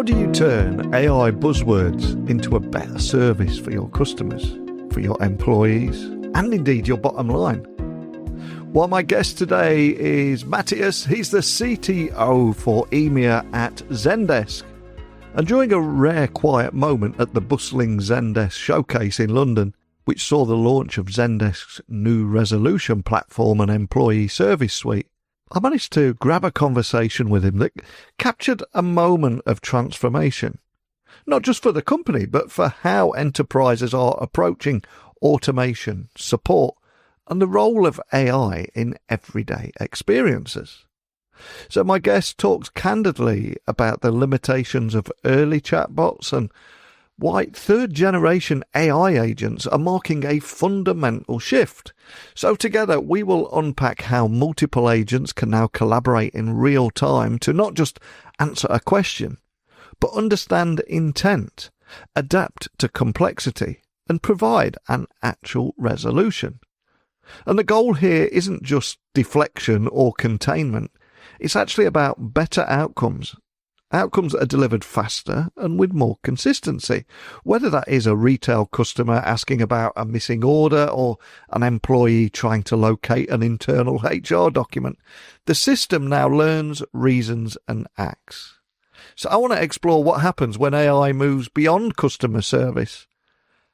do you turn AI buzzwords into a better service for your customers, for your employees, and indeed your bottom line? Well, my guest today is Matthias. He's the CTO for EMEA at Zendesk. And during a rare quiet moment at the bustling Zendesk showcase in London, which saw the launch of Zendesk's new resolution platform and employee service suite, I managed to grab a conversation with him that captured a moment of transformation, not just for the company, but for how enterprises are approaching automation, support, and the role of AI in everyday experiences. So my guest talks candidly about the limitations of early chatbots and why third-generation AI agents are marking a fundamental shift. So together we will unpack how multiple agents can now collaborate in real time to not just answer a question, but understand intent, adapt to complexity, and provide an actual resolution. And the goal here isn't just deflection or containment. It's actually about better outcomes. Outcomes that are delivered faster and with more consistency, whether that is a retail customer asking about a missing order or an employee trying to locate an internal HR document. The system now learns, reasons, and acts. So I want to explore what happens when AI moves beyond customer service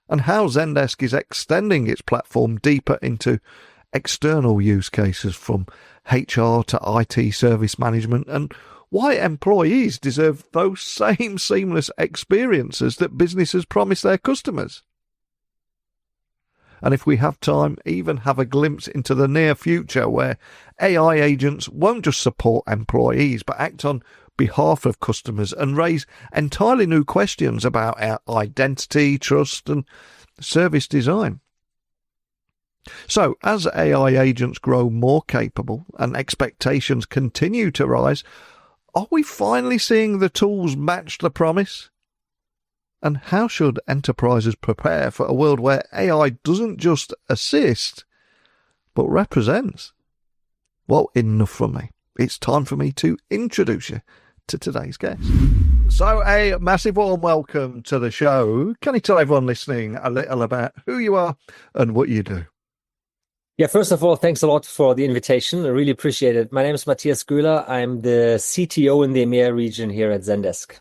and how Zendesk is extending its platform deeper into external use cases from HR to IT service management, and why employees deserve those same seamless experiences that businesses promise their customers. And if we have time, even have a glimpse into the near future where AI agents won't just support employees, but act on behalf of customers and raise entirely new questions about our identity, trust, and service design. So, as AI agents grow more capable and expectations continue to rise, are we finally seeing the tools match the promise? And how should enterprises prepare for a world where AI doesn't just assist, but represents? Well, enough from me. It's time for me to introduce you to today's guest. So a massive warm welcome to the show. Can you tell everyone listening a little about who you are and what you do? Yeah, first of all, thanks a lot for the invitation. I really appreciate it. My name is Matthias. I'm the CTO in the EMEA region here at Zendesk.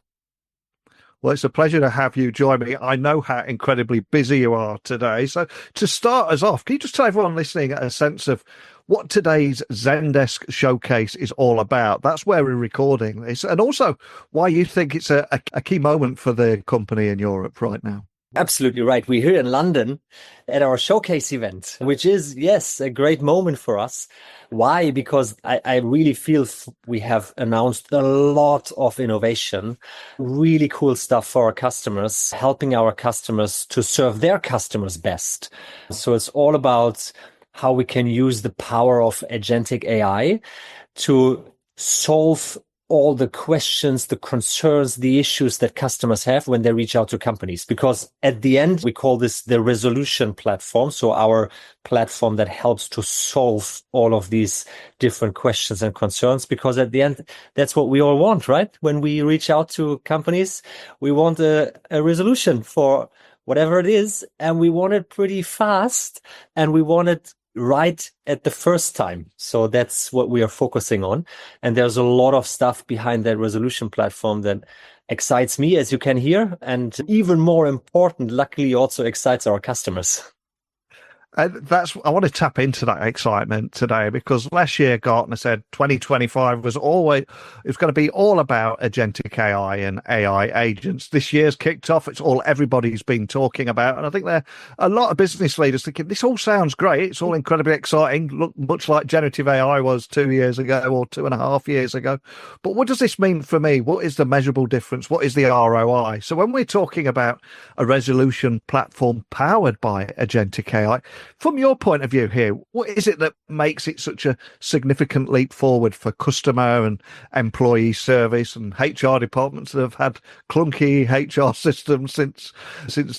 Well, it's a pleasure to have you join me. I know how incredibly busy you are today. So to start us off, can you just tell everyone listening a sense of what today's Zendesk showcase is all about? That's where we're recording this, and also why you think it's a key moment for the company in Europe right now. Absolutely right. We're here in London at our showcase event, which is, yes, a great moment for us. Why? Because I really feel we have announced a lot of innovation, really cool stuff for our customers, helping our customers to serve their customers best. So it's all about how we can use the power of agentic AI to solve all the questions, the concerns, the issues that customers have when they reach out to companies. Because at the end, we call this the resolution platform. So our platform that helps to solve all of these different questions and concerns. Because at the end, that's what we all want, right? When we reach out to companies, we want a resolution for whatever it is. And we want it pretty fast. And we want it right at the first time. So that's what we are focusing on. And there's a lot of stuff behind that resolution platform that excites me, as you can hear. And even more important, luckily also excites our customers. I want to tap into that excitement today, because last year Gartner said 2025 was going to be all about agentic AI and AI agents. This year's kicked off. It's all everybody's been talking about. And I think there are a lot of business leaders thinking this all sounds great. It's all incredibly exciting, look much like generative AI was 2 years ago or 2.5 years ago. But what does this mean for me? What is the measurable difference? What is the ROI? So when we're talking about a resolution platform powered by agentic AI, from your point of view here, what is it that makes it such a significant leap forward for customer and employee service and HR departments that have had clunky HR systems since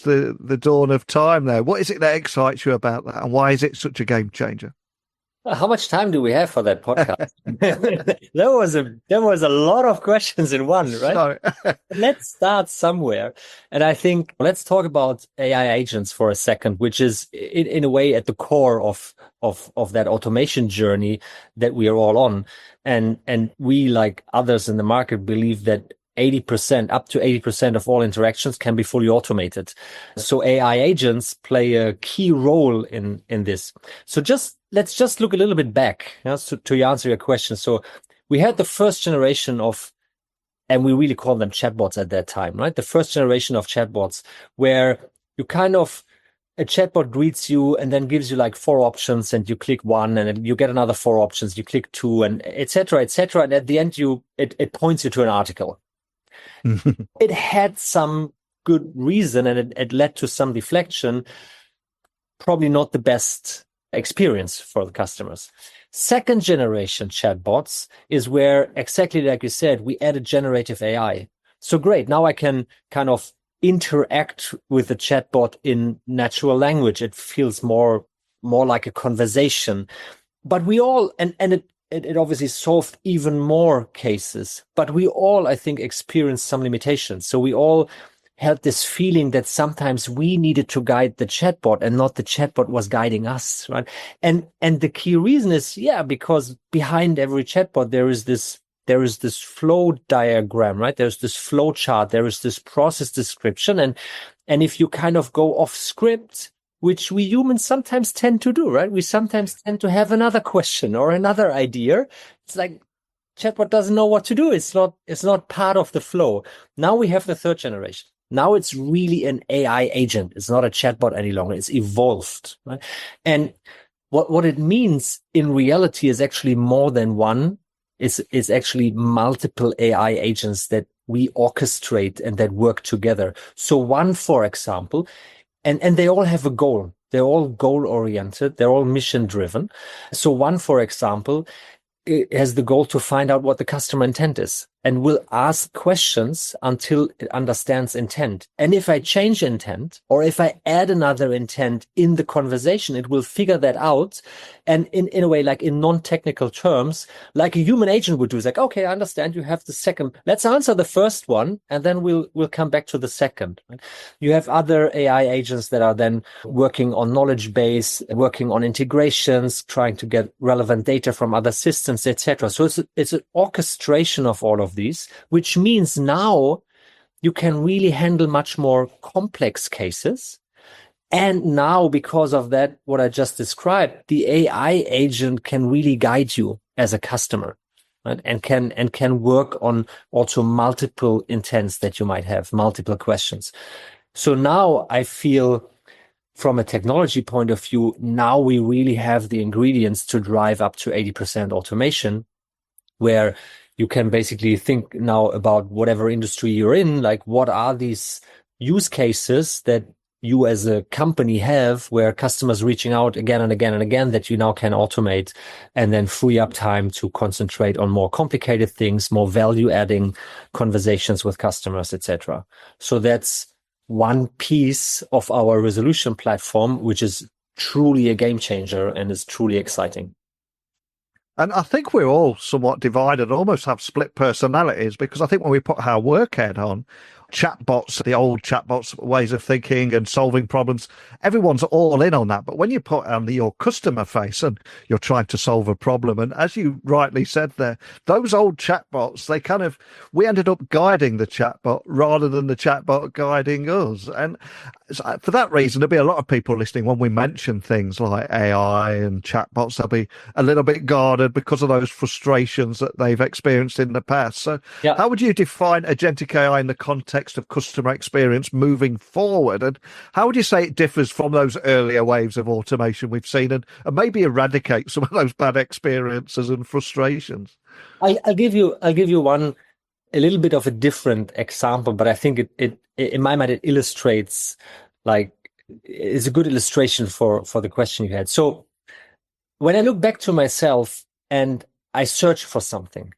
the dawn of time there? What is it that excites you about that, and why is it such a game changer? How much time do we have for that podcast? There was a lot of questions in one, right? So, Let's start somewhere. And I think let's talk about AI agents for a second, which is in a way at the core of that automation journey that we are all on. And we, like others in the market, believe that 80%, up to 80% of all interactions can be fully automated. So AI agents play a key role in this. So let's just look a little bit back, to answer your question. So we had the first generation of, and we really call them chatbots at that time, right? The first generation of chatbots where you kind of, a chatbot greets you and then gives you like 4 options and you click one and then you get another 4 options, you click 2 and et cetera, et cetera. And at the end, it points you to an article. It had some good reason and it led to some deflection. Probably not the best experience for the customers. Second generation chatbots is where, exactly like you said, we added generative AI. So great. Now I can kind of interact with the chatbot in natural language. It feels more like a conversation. But we all, and it obviously solved even more cases, but we all, I think, experienced some limitations. So we all had this feeling that sometimes we needed to guide the chatbot and not the chatbot was guiding us, right? And the key reason is, because behind every chatbot, there is this flow diagram, right? There's this flow chart. There is this process description. And if you kind of go off script, which we humans sometimes tend to do, right? We sometimes tend to have another question or another idea. It's like chatbot doesn't know what to do. It's not part of the flow. Now we have the third generation. Now it's really an AI agent. It's not a chatbot any longer. It's evolved, right? And what it means in reality is actually more than one. It's actually multiple AI agents that we orchestrate and that work together. So one, for example, and they all have a goal. They're all goal-oriented. They're all mission-driven. So one, for example, it has the goal to find out what the customer intent is and will ask questions until it understands intent. And if I change intent or if I add another intent in the conversation, it will figure that out. And in a way, like in non-technical terms, like a human agent would do, is like, okay, I understand you have the second. Let's answer the first one and then we'll come back to the second. You have other AI agents that are then working on knowledge base, working on integrations, trying to get relevant data from other systems, etc. So it's an orchestration of all of these, which means now you can really handle much more complex cases. And now, because of that, what I just described, the AI agent can really guide you as a customer, right? And can work on also multiple intents that you might have, multiple questions. So now I feel, from a technology point of view, now we really have the ingredients to drive up to 80% automation, where you can basically think now about whatever industry you're in, like what are these use cases that you as a company have where customers reaching out again and again and again that you now can automate and then free up time to concentrate on more complicated things, more value adding conversations with customers, etc. So that's one piece of our resolution platform, which is truly a game changer and is truly exciting. And I think we're all somewhat divided, almost have split personalities, because I think when we put our work head on, chatbots, the old chatbots ways of thinking and solving problems, everyone's all in on that. But when you put on your customer face and you're trying to solve a problem, and as you rightly said there, those old chatbots, we ended up guiding the chatbot rather than the chatbot guiding us. And for that reason, there'll be a lot of people listening when we mention things like AI and chatbots. They'll be a little bit guarded because of those frustrations that they've experienced in the past. So how would you define agentic AI in the context of customer experience moving forward? And how would you say it differs from those earlier waves of automation we've seen and maybe eradicate some of those bad experiences and frustrations? I'll give you one, a little bit of a different example, but I think it in my mind, it illustrates, like, it's a good illustration for the question you had. So when I look back to myself and I search for something,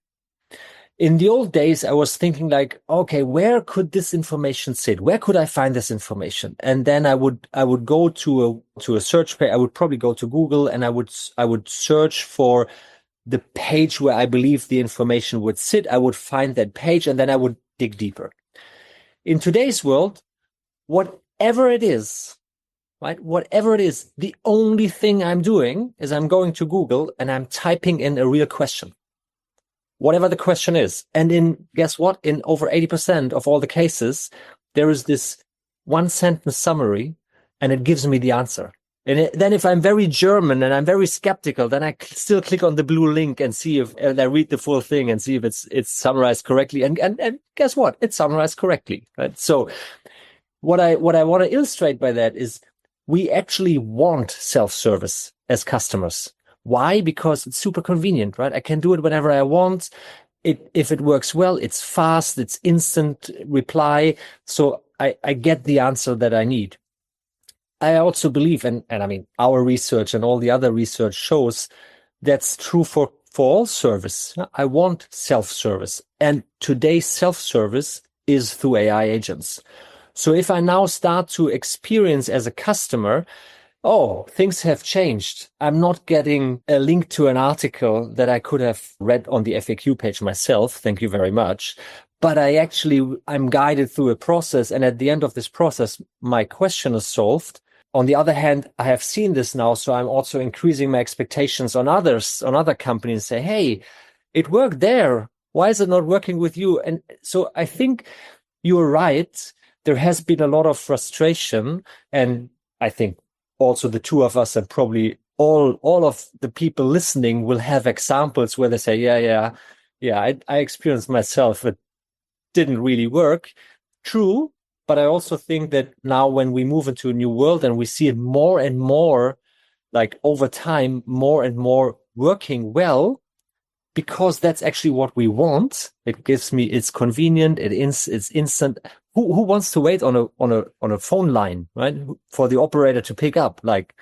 In the old days, I was thinking like, okay, where could this information sit? Where could I find this information? And then I would go to a search page. I would probably go to Google and I would search for the page where I believe the information would sit. I would find that page and then I would dig deeper. In today's world, whatever it is, right? Whatever it is, the only thing I'm doing is I'm going to Google and I'm typing in a real question. Whatever the question is. And guess what? In over 80% of all the cases, there is this one sentence summary and it gives me the answer. And then if I'm very German and I'm very skeptical, then I still click on the blue link and see and I read the full thing and see if it's summarized correctly. And guess what? It's summarized correctly, right? So what I want to illustrate by that is we actually want self-service as customers. Why? Because it's super convenient, right? I can do it whenever I want. If it works well, it's fast, it's instant reply. So I get the answer that I need. I also believe, and I mean, our research and all the other research shows that's true for all service. I want self-service. And today's self-service is through AI agents. So if I now start to experience as a customer, oh, things have changed. I'm not getting a link to an article that I could have read on the FAQ page myself. Thank you very much. But I'm guided through a process. And at the end of this process, my question is solved. On the other hand, I have seen this now. So I'm also increasing my expectations on other companies, say, hey, it worked there. Why is it not working with you? And so I think you're right. There has been a lot of frustration. And I think also the two of us and probably all of the people listening will have examples where they say, yeah, I experienced myself. It didn't really work. True. But I also think that now when we move into a new world and we see it more and more, like over time, more and more working well, because that's actually what we want. It's convenient. It's instant. Who wants to wait on a phone line, right? For the operator to pick up? Like,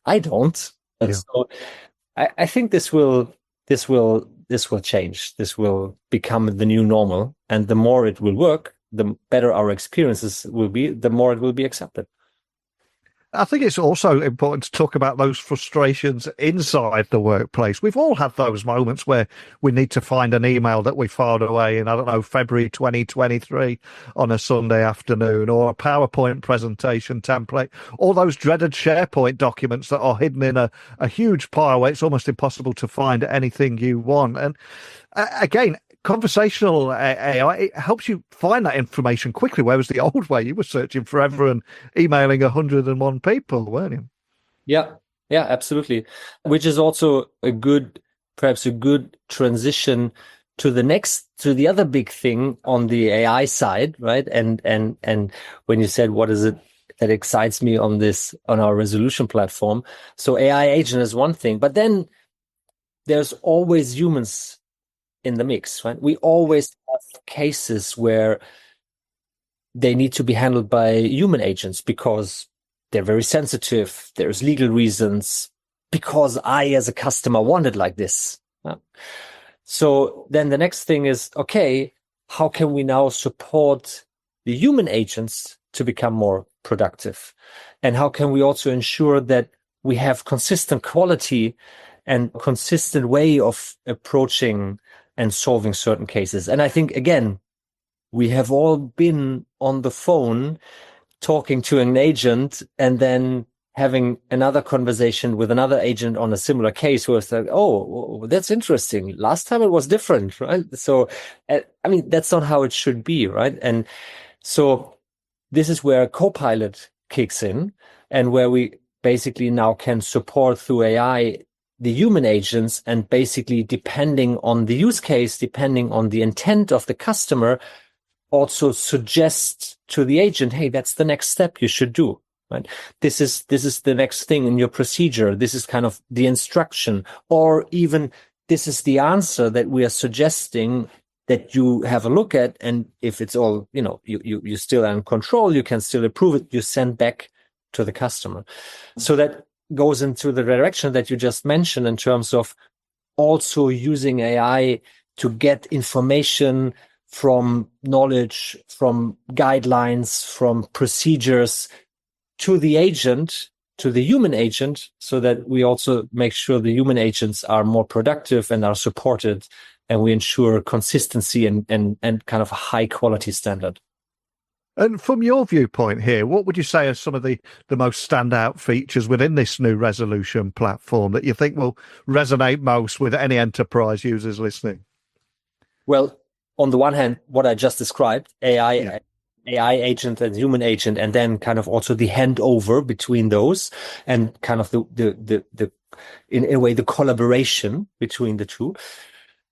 I don't. Yeah. So I think this will change. This will become the new normal. And the more it will work, the better our experiences will be, the more it will be accepted. I think it's also important to talk about those frustrations inside the workplace. We've all had those moments where we need to find an email that we filed away in, February 2023 on a Sunday afternoon, or a PowerPoint presentation template, all those dreaded SharePoint documents that are hidden in a huge pile where it's almost impossible to find anything you want. And again, conversational AI, it helps you find that information quickly, whereas the old way, you were searching forever and emailing 101 people, weren't you? Yeah, absolutely. Which is also perhaps a good transition to the other big thing on the AI side, right? And when you said, what is it that excites me on our resolution platform? So AI agent is one thing, but then there's always humans in the mix, right? We always have cases where they need to be handled by human agents because they're very sensitive. There's legal reasons, because I, as a customer, want it like this. Yeah. So then the next thing is, okay, how can we now support the human agents to become more productive? And how can we also ensure that we have consistent quality and consistent way of approaching and solving certain cases? And I think, again, we have all been on the phone talking to an agent and then having another conversation with another agent on a similar case where it's like, oh, that's interesting. Last time it was different, right? So, I mean, that's not how it should be, right? And so this is where Copilot kicks in, and where we basically now can support through AI the human agents, and basically, depending on the use case, depending on the intent of the customer, also suggest to the agent, hey, that's the next step you should do, right? This is the next thing in your procedure. This is kind of the instruction, or even this is the answer that we are suggesting that you have a look at. And if it's all, you still are in control, you can still approve it, you send back to the customer. So that goes into the direction that you just mentioned in terms of also using AI to get information from knowledge, from guidelines, from procedures to the agent, to the human agent, so that we also make sure the human agents are more productive and are supported, and we ensure consistency and kind of a high quality standard. And from your viewpoint here, what would you say are some of the most standout features within this new resolution platform that you think will resonate most with any enterprise users listening? Well, on the one hand, what I just described, AI agent and human agent, and then kind of also the handover between those, and kind of the in a way the collaboration between the two.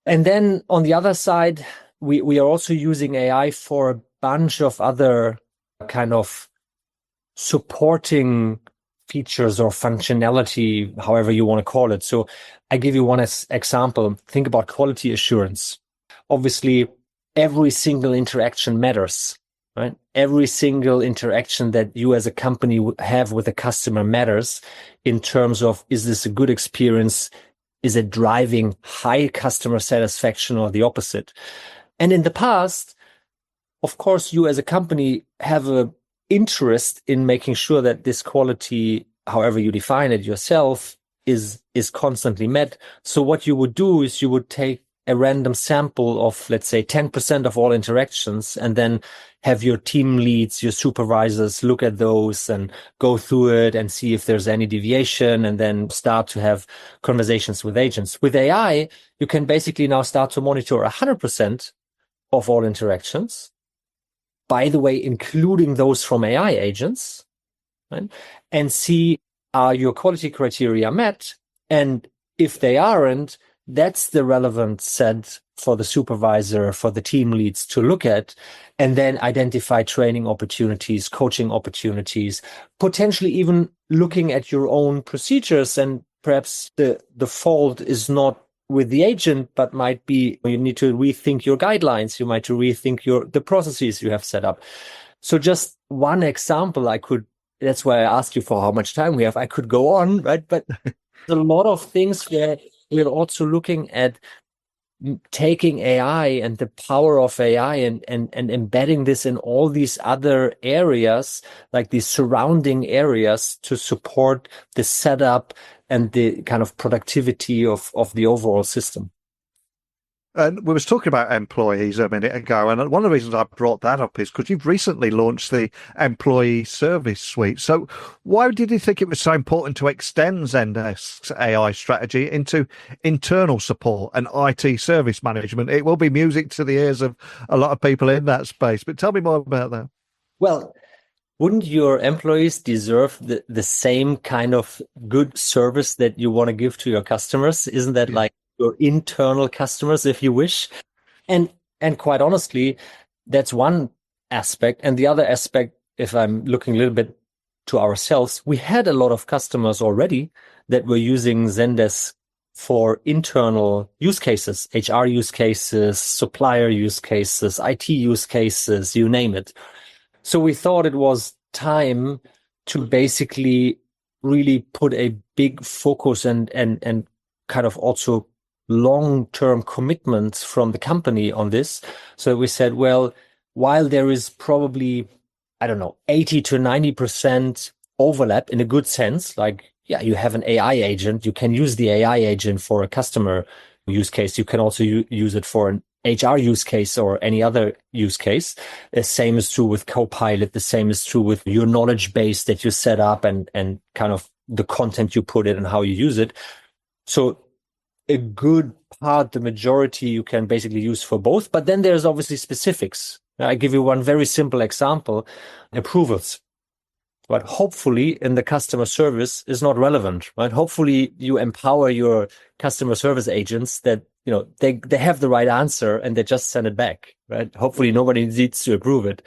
And then on the other side, we are also using AI for a bunch of other kind of supporting features or functionality, however you want to call it. So I give you one example. Think about quality assurance. Obviously, every single interaction matters, right? Every single interaction that you as a company have with a customer matters in terms of, is this a good experience? Is it driving high customer satisfaction or the opposite? And in the past, of course, you as a company have an interest in making sure that this quality, however you define it yourself, is constantly met. So what you would do is you would take a random sample of, let's say, 10% of all interactions, and then have your team leads, your supervisors look at those and go through it and see if there's any deviation, and then start to have conversations with agents. With AI, you can basically now start to monitor 100% of all interactions, by the way, including those from AI agents, right? And see, are your quality criteria met? And if they aren't, that's the relevant set for the supervisor, for the team leads to look at, and then identify training opportunities, coaching opportunities, potentially even looking at your own procedures. And perhaps the fault is not with the agent, but might be you need to rethink your guidelines. You might to rethink the processes you have set up. So just one example, that's why I asked you for how much time we have. I could go on, right? But there's a lot of things where we're also looking at taking AI and the power of AI and embedding this in all these other areas, like these surrounding areas, to support the setup and the kind of productivity of the overall system. And we was talking about employees a minute ago, and one of the reasons I brought that up is because you've recently launched the Employee Service Suite. So why did you think it was so important to extend Zendesk's AI strategy into internal support and IT service management? It will be music to the ears of a lot of people in that space, but tell me more about that. Well, wouldn't your employees deserve the same kind of good service that you want to give to your customers? Isn't that like your internal customers, if you wish? And quite honestly, that's one aspect. And the other aspect, if I'm looking a little bit to ourselves, we had a lot of customers already that were using Zendesk for internal use cases, HR use cases, supplier use cases, IT use cases, you name it. So we thought it was time to basically really put a big focus and kind of also long-term commitments from the company on this. So we said, well, while there is probably, 80 to 90% overlap in a good sense, like, yeah, you have an AI agent, you can use the AI agent for a customer use case. You can also use it for an HR use case or any other use case. The same is true with Copilot. The same is true with your knowledge base that you set up and kind of the content you put in and how you use it. So a good part, the majority, you can basically use for both. But then there's obviously specifics. I give you one very simple example: approvals. But hopefully in the customer service is not relevant, right? Hopefully you empower your customer service agents that, they have the right answer and they just send it back, right? Hopefully nobody needs to approve it.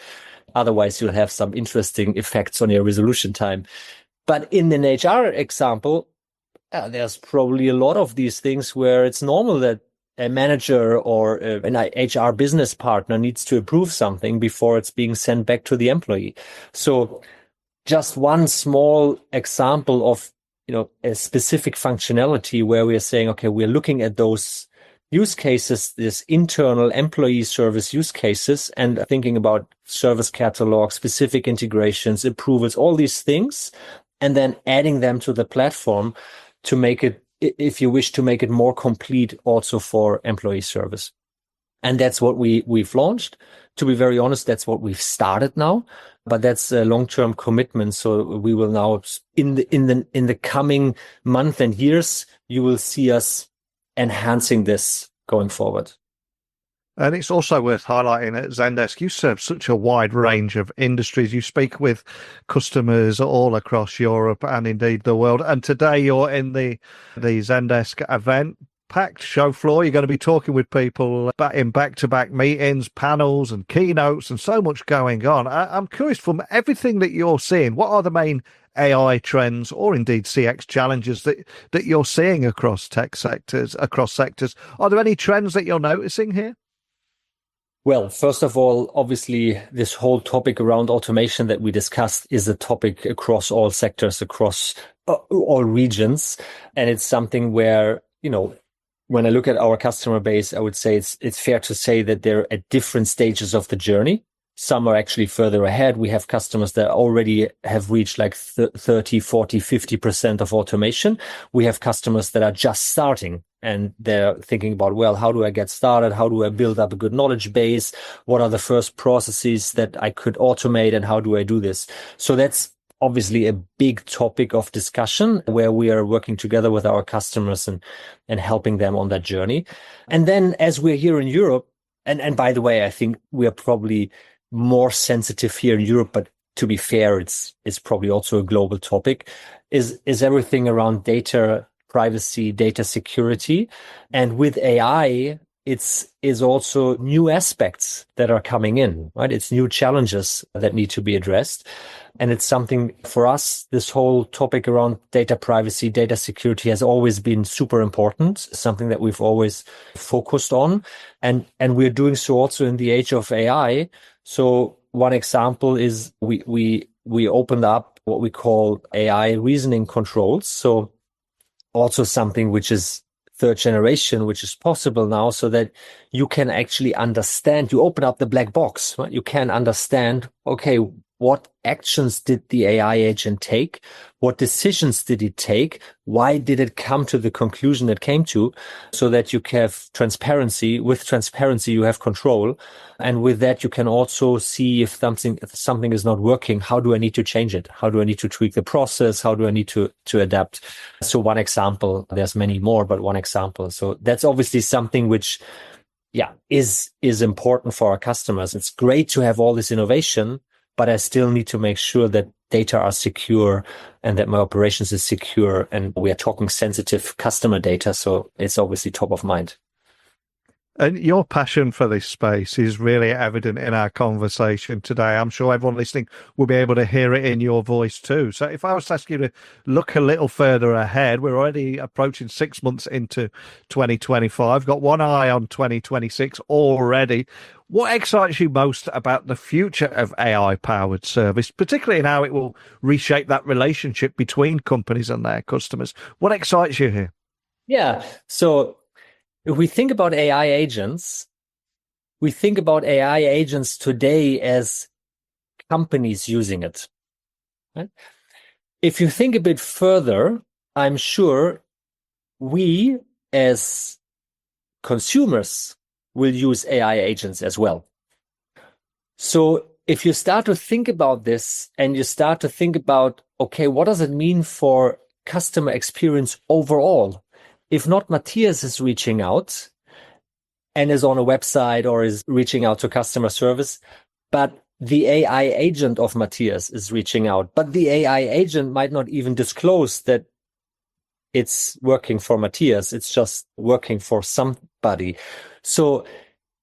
Otherwise you'll have some interesting effects on your resolution time. But in an HR example, there's probably a lot of these things where it's normal that a manager or an HR business partner needs to approve something before it's being sent back to the employee. So just one small example of, a specific functionality where we are saying, okay, we're looking at those use cases, this internal employee service use cases, and thinking about service catalog, specific integrations, approvals, all these things, and then adding them to the platform to make it, if you wish, to make it more complete also for employee service. And that's what we've launched. To be very honest, that's what we've started now, but that's a long-term commitment. So we will now, in the coming month and years, you will see us enhancing this going forward. And it's also worth highlighting at Zendesk, you serve such a wide range of industries. You speak with customers all across Europe and indeed the world. And today you're in the Zendesk event, packed show floor. You're going to be talking with people in back-to-back meetings, panels and keynotes and so much going on. I'm curious, from everything that you're seeing, what are the main AI trends or indeed CX challenges that you're seeing across sectors? Are there any trends that you're noticing here? Well, first of all, obviously, this whole topic around automation that we discussed is a topic across all sectors, across all regions. And it's something where, when I look at our customer base, I would say it's fair to say that they're at different stages of the journey. Some are actually further ahead. We have customers that already have reached like 30, 40, 50% of automation. We have customers that are just starting and they're thinking about, well, how do I get started? How do I build up a good knowledge base? What are the first processes that I could automate and how do I do this? So that's obviously a big topic of discussion where we are working together with our customers and helping them on that journey. And then as we're here in Europe, and by the way, I think we are probably more sensitive here in Europe, but to be fair, it's probably also a global topic, is everything around data privacy, data security. And with AI, is also new aspects that are coming in, right? It's new challenges that need to be addressed. And it's something for us, this whole topic around data privacy, data security has always been super important, something that we've always focused on. And we're doing so also in the age of AI. So one example is we opened up what we call AI reasoning controls. So also something which is third generation, which is possible now, so that you can actually understand, you open up the black box, right? You can understand, okay, what actions did the AI agent take? What decisions did it take? Why did it come to the conclusion it came to? So that you can have transparency. With transparency, you have control. And with that, you can also see if something is not working. How do I need to change it? How do I need to tweak the process? How do I need to adapt? So one example, there's many more, but one example. So that's obviously something which, is important for our customers. It's great to have all this innovation, but I still need to make sure that data are secure and that my operations is secure. And we are talking sensitive customer data. So it's obviously top of mind. And your passion for this space is really evident in our conversation today. I'm sure everyone listening will be able to hear it in your voice too. So if I was to ask you to look a little further ahead, we're already approaching 6 months into 2025, got one eye on 2026 already. What excites you most about the future of AI-powered service, particularly in how it will reshape that relationship between companies and their customers? What excites you here? Yeah. So if we think about AI agents, we think about AI agents today as companies using it. Right? If you think a bit further, I'm sure we as consumers will use AI agents as well. So if you start to think about this and you start to think about, okay, what does it mean for customer experience overall? If not Matthias is reaching out and is on a website or is reaching out to customer service, but the AI agent of Matthias is reaching out, but the AI agent might not even disclose that it's working for Matthias. It's just working for somebody. So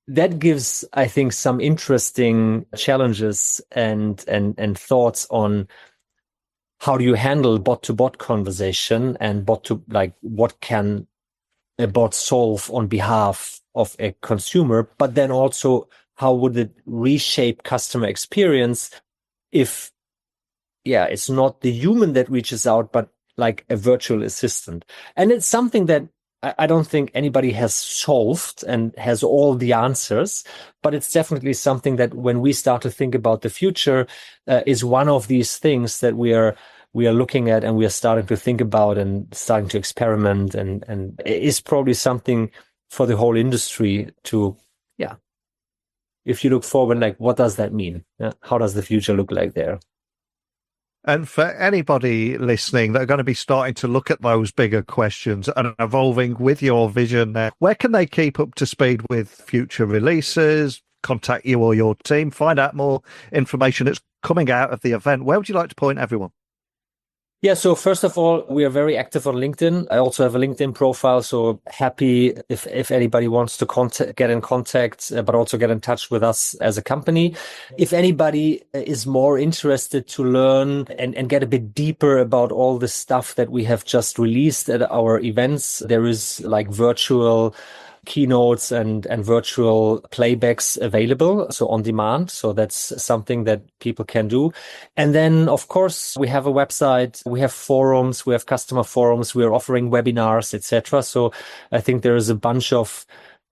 that gives, I think, some interesting challenges and thoughts on how do you handle bot-to-bot conversation and what can a bot solve on behalf of a consumer, but then also how would it reshape customer experience if, it's not the human that reaches out, but like a virtual assistant. And it's something that I don't think anybody has solved and has all the answers, but it's definitely something that when we start to think about the future, is one of these things that we are looking at and we are starting to think about and starting to experiment, and it is probably something for the whole industry to, yeah. If you look forward, like, what does that mean? How does the future look like there? And for anybody listening that are going to be starting to look at those bigger questions and evolving with your vision there, where can they keep up to speed with future releases, contact you or your team, find out more information that's coming out of the event? Where would you like to point everyone? Yeah, so first of all, we are very active on LinkedIn. I also have a LinkedIn profile, so happy if anybody wants to get in contact, but also get in touch with us as a company. If anybody is more interested to learn and get a bit deeper about all the stuff that we have just released at our events, there is like virtual keynotes and virtual playbacks available, so on demand. So that's something that people can do. And then, of course, we have a website, we have forums, we have customer forums, we're offering webinars, etc. So I think there is a bunch of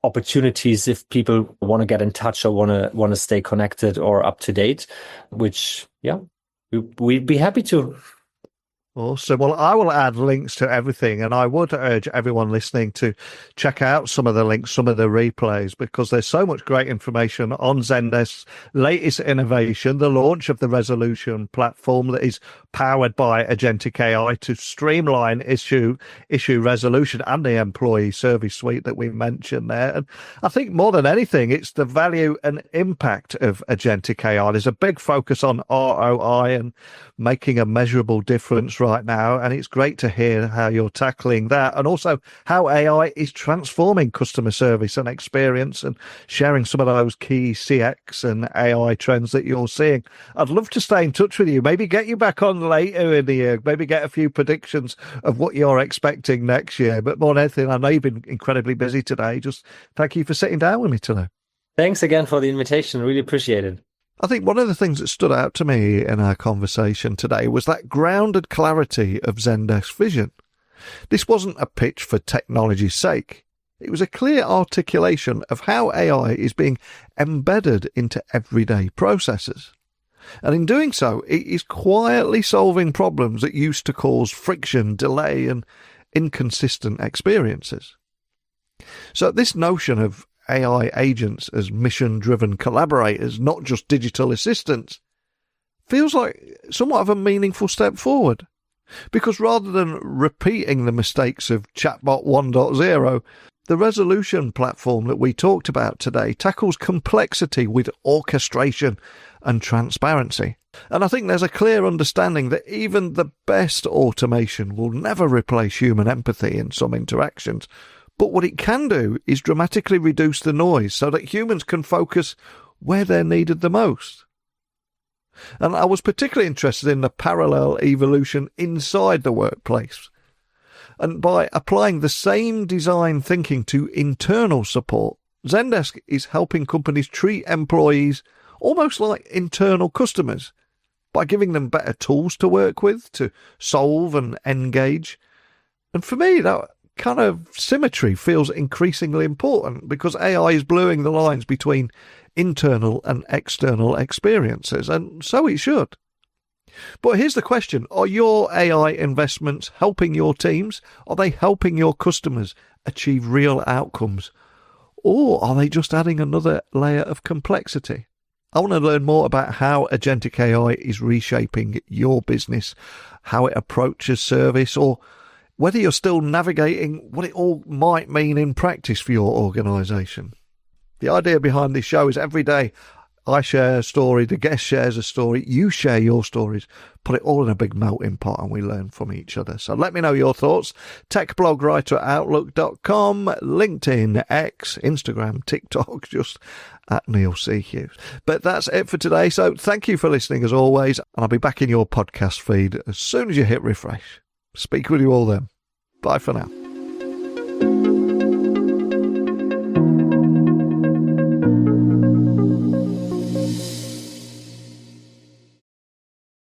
opportunities if people want to get in touch or want to stay connected or up to date, which, yeah, we'd be happy to. Awesome. Well, I will add links to everything, and I would urge everyone listening to check out some of the links, some of the replays, because there's so much great information on Zendesk's latest innovation, the launch of the resolution platform that is powered by agentic AI to streamline issue resolution and the employee service suite that we mentioned there. And I think more than anything, it's the value and impact of agentic AI. There's a big focus on ROI and making a measurable difference right now, and it's great to hear how you're tackling that, and also how AI is transforming customer service and experience, and sharing some of those key CX and AI trends that you're seeing. I'd love to stay in touch with you, maybe get you back on later in the year, maybe get a few predictions of what you're expecting next year. But more than anything, I know you've been incredibly busy today. Just thank you for sitting down with me today. Thanks again for the invitation. Really appreciate it. I think one of the things that stood out to me in our conversation today was that grounded clarity of Zendesk's vision. This wasn't a pitch for technology's sake. It was a clear articulation of how AI is being embedded into everyday processes. And in doing so, it is quietly solving problems that used to cause friction, delay, and inconsistent experiences. So this notion of AI agents as mission-driven collaborators, not just digital assistants, feels like somewhat of a meaningful step forward. Because rather than repeating the mistakes of Chatbot 1.0, the resolution platform that we talked about today tackles complexity with orchestration and transparency. And I think there's a clear understanding that even the best automation will never replace human empathy in some interactions. But what it can do is dramatically reduce the noise so that humans can focus where they're needed the most. And I was particularly interested in the parallel evolution inside the workplace. And by applying the same design thinking to internal support, Zendesk is helping companies treat employees almost like internal customers by giving them better tools to work with, to solve and engage. And for me, that kind of symmetry feels increasingly important because AI is blurring the lines between internal and external experiences, and so it should. But here's the question. Are your AI investments helping your teams? Are they helping your customers achieve real outcomes? Or are they just adding another layer of complexity? I want to learn more about how agentic AI is reshaping your business, how it approaches service, or whether you're still navigating what it all might mean in practice for your organisation. The idea behind this show is every day I share a story, the guest shares a story, you share your stories, put it all in a big melting pot and we learn from each other. So let me know your thoughts. techblogwriter@outlook.com, LinkedIn, X, Instagram, TikTok, just at Neil C. Hughes. But that's it for today. So thank you for listening as always. And I'll be back in your podcast feed as soon as you hit refresh. Speak with you all then. Bye for now.